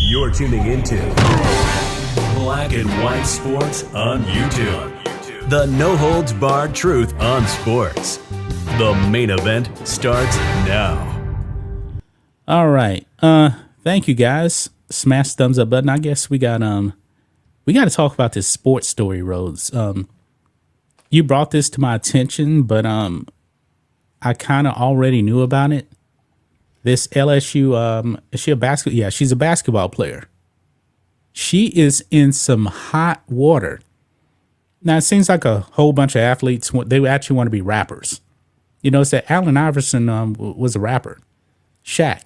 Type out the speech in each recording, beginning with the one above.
You're tuning into Black and White Sports on YouTube. The no-holds-barred truth on sports. The main event starts now. All right. Thank you guys. Smash the thumbs up button. I guess we got to talk about this sports story, Rhodes. You brought this to my attention, but I kind of already knew about it. This LSU, is she a basketball? Yeah, she's a basketball player. She is in some hot water. Now, it seems like a whole bunch of athletes, they actually want to be rappers. You know, it's that Allen Iverson was a rapper. Shaq.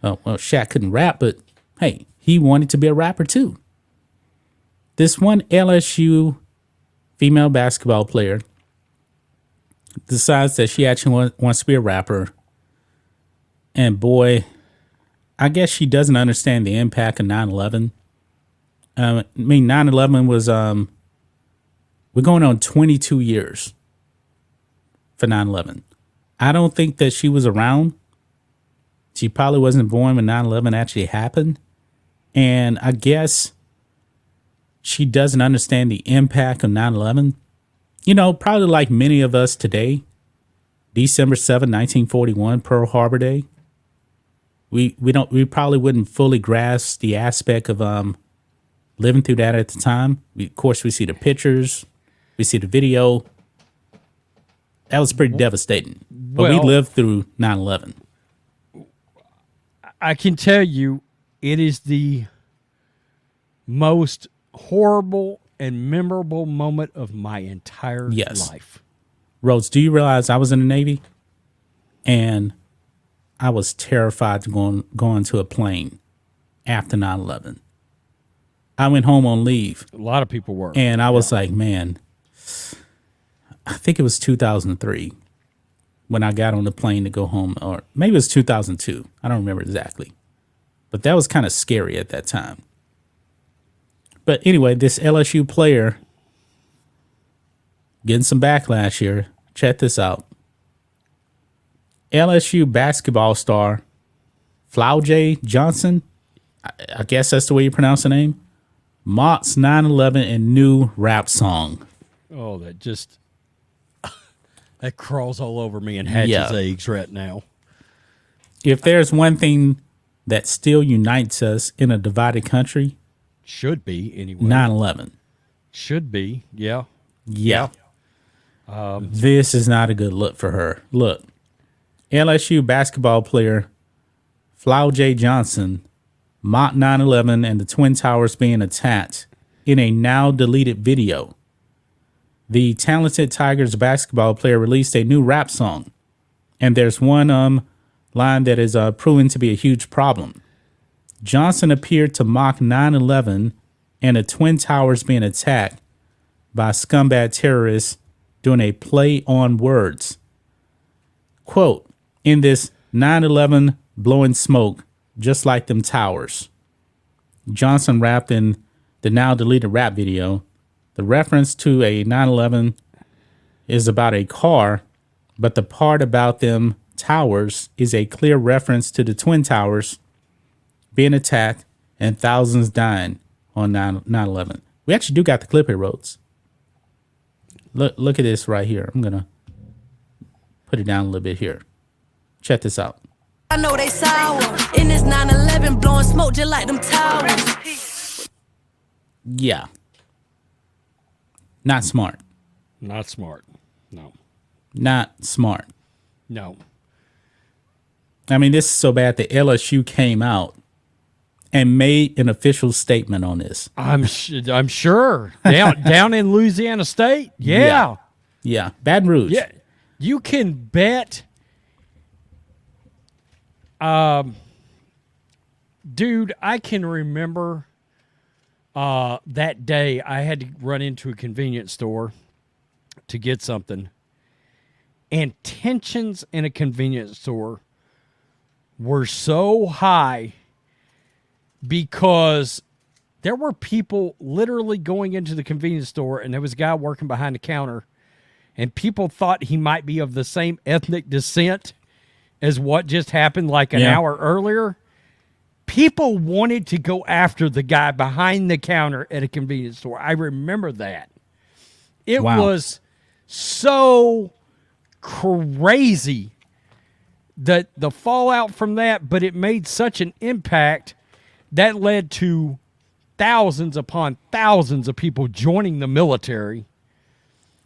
Oh, well, Shaq couldn't rap, but hey, he wanted to be a rapper too. This one LSU female basketball player decides that she actually wants to be a rapper. And boy, I guess she doesn't understand the impact of 9/11. 9/11 was, we're going on 22 years for 9/11. I don't think that she was around. She probably wasn't born when 9/11 actually happened. And I guess she doesn't understand the impact of 9/11. You know, probably like many of us today, December 7, 1941, Pearl Harbor Day. We probably wouldn't fully grasp the aspect of living through that at the time. Of course, we see the pictures, we see the video. That was pretty devastating. But we lived through 9/11. I can tell you, it is the most horrible and memorable moment of my entire life. Rhodes, do you realize I was in the Navy? And I was terrified to go into a plane after 9/11. I went home on leave. A lot of people were. And I was like, man, I think it was 2003 when I got on the plane to go home. Or maybe it was 2002. I don't remember exactly. But that was kind of scary at that time. But anyway, this LSU player getting some backlash here. Check this out. LSU basketball star Flau'jae Johnson, I guess that's the way you pronounce the name, mocks 9/11 in new rap song. Oh, that just that crawls all over me and hatches eggs right now. If there's one thing that still unites us in a divided country, should be anyway. 9/11 should be, yeah. This is not a good look for her. Look. LSU basketball player Flau'jae Johnson mocked 9/11 and the Twin Towers being attacked in a now deleted video. The talented Tigers basketball player released a new rap song, and there's one line that is proving to be a huge problem. Johnson appeared to mock 9/11 and the Twin Towers being attacked by scumbag terrorists doing a play on words. Quote, in this 9/11 blowing smoke, just like them towers. Johnson rapped in the now deleted rap video. The reference to a 9/11 is about a car, but the part about them towers is a clear reference to the Twin Towers being attacked and thousands dying on 9/11. We actually do got the clip here, Rhodes. Look at this right here. I'm going to put it down a little bit here. Check this out. I know they sour. In this 9/11 blowing smoke just like them towers. Yeah. Not smart. Not smart. No. Not smart. No. I mean, this is so bad that LSU came out and made an official statement on this. I'm sure. Down in Louisiana State? Yeah. Yeah. Baton Rouge. Yeah. You can bet. Dude, I can remember that day I had to run into a convenience store to get something. And tensions in a convenience store were so high because there were people literally going into the convenience store, and there was a guy working behind the counter, and people thought he might be of the same ethnic descent as what just happened like an hour earlier. people wanted to go after the guy behind the counter at a convenience store. I remember that. It was so crazy, the fallout from that, but it made such an impact that led to thousands upon thousands of people joining the military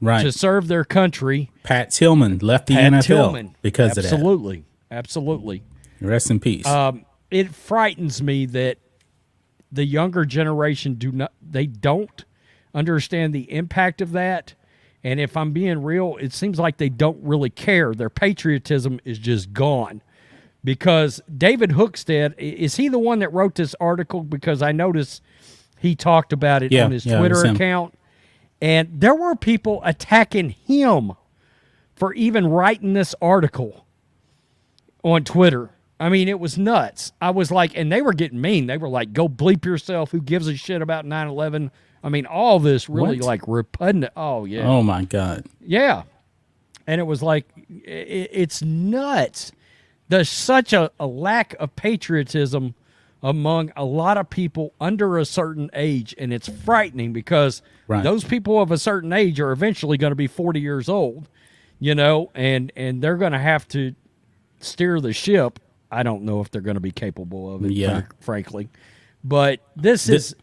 to serve their country. Pat Tillman left the NFL because of that. Absolutely. Rest in peace. It frightens me that the younger generation don't understand the impact of that. And if I'm being real, it seems like they don't really care. Their patriotism is just gone. Because David Hookstead, is he the one that wrote this article? Because I noticed he talked about it on his Twitter account. And there were people attacking him for even writing this article on Twitter. I mean, it was nuts. I was like, and they were getting mean. They were like, go bleep yourself. Who gives a shit about 9/11? I mean, all this really like repugnant. Oh, yeah. Oh, my God. Yeah. And it was like, it's nuts. There's such a lack of patriotism among a lot of people under a certain age, and it's frightening because those people of a certain age are eventually going to be 40 years old, you know, and they're going to have to steer the ship. I don't know if they're going to be capable of it, frankly. But this is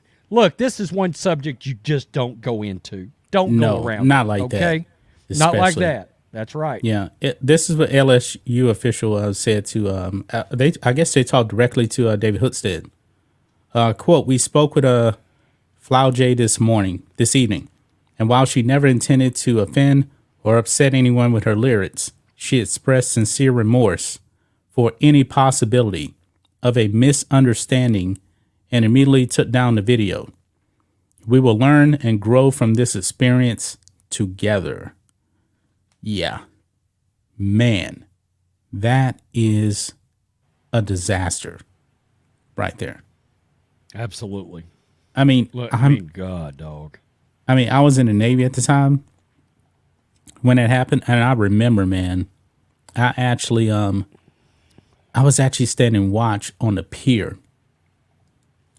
one subject you just don't go into. Don't go around. Not like that. Okay? Not like that. That's right. Yeah. This is what LSU official said to, I guess they talked directly to David Hookstead. Quote, we spoke with Flau'jae this evening, and while she never intended to offend or upset anyone with her lyrics, she expressed sincere remorse for any possibility of a misunderstanding and immediately took down the video. We will learn and grow from this experience together. Yeah, man, that is a disaster right there. Absolutely. I mean, God, dog. I mean, I was in the Navy at the time when it happened, and I remember, man, I was actually standing watch on the pier,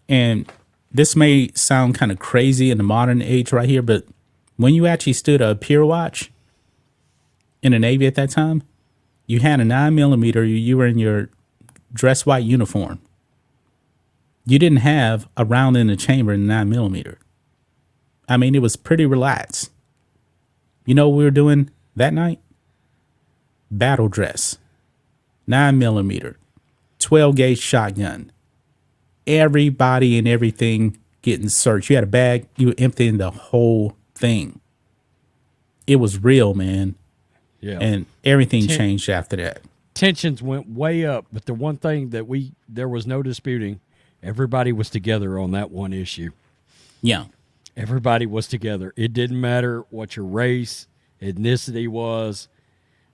and this may sound kind of crazy in the modern age right here, but when you actually stood a pier watch in the Navy at that time, you had a 9mm, you were in your dress white uniform. You didn't have a round in the chamber in 9mm. I mean, it was pretty relaxed. You know what we were doing that night? Battle dress, 9mm, 12-gauge shotgun. Everybody and everything getting searched. You had a bag, you were emptying the whole thing. It was real, man. Yeah. And everything changed after that. Tensions went way up, but the one thing that there was no disputing, everybody was together on that one issue. Yeah. Everybody was together. It didn't matter what your race, ethnicity was.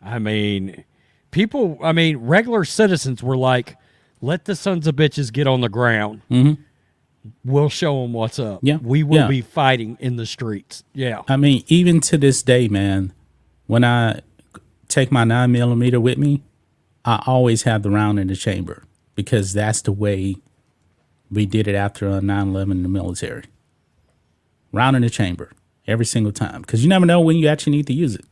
I mean, regular citizens were like, let the sons of bitches get on the ground. Mm-hmm. We'll show them what's up. Yeah. We will be fighting in the streets. Yeah. I mean, even to this day, man, when I take my 9mm with me, I always have the round in the chamber because that's the way we did it after 9/11 in the military. Round in the chamber every single time because you never know when you actually need to use it.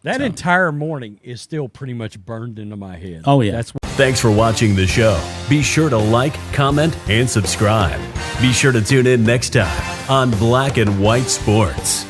That entire morning is still pretty much burned into my head. Oh, yeah. Thanks for watching the show. Be sure to like, comment, and subscribe. Be sure to tune in next time on Black and White Sports.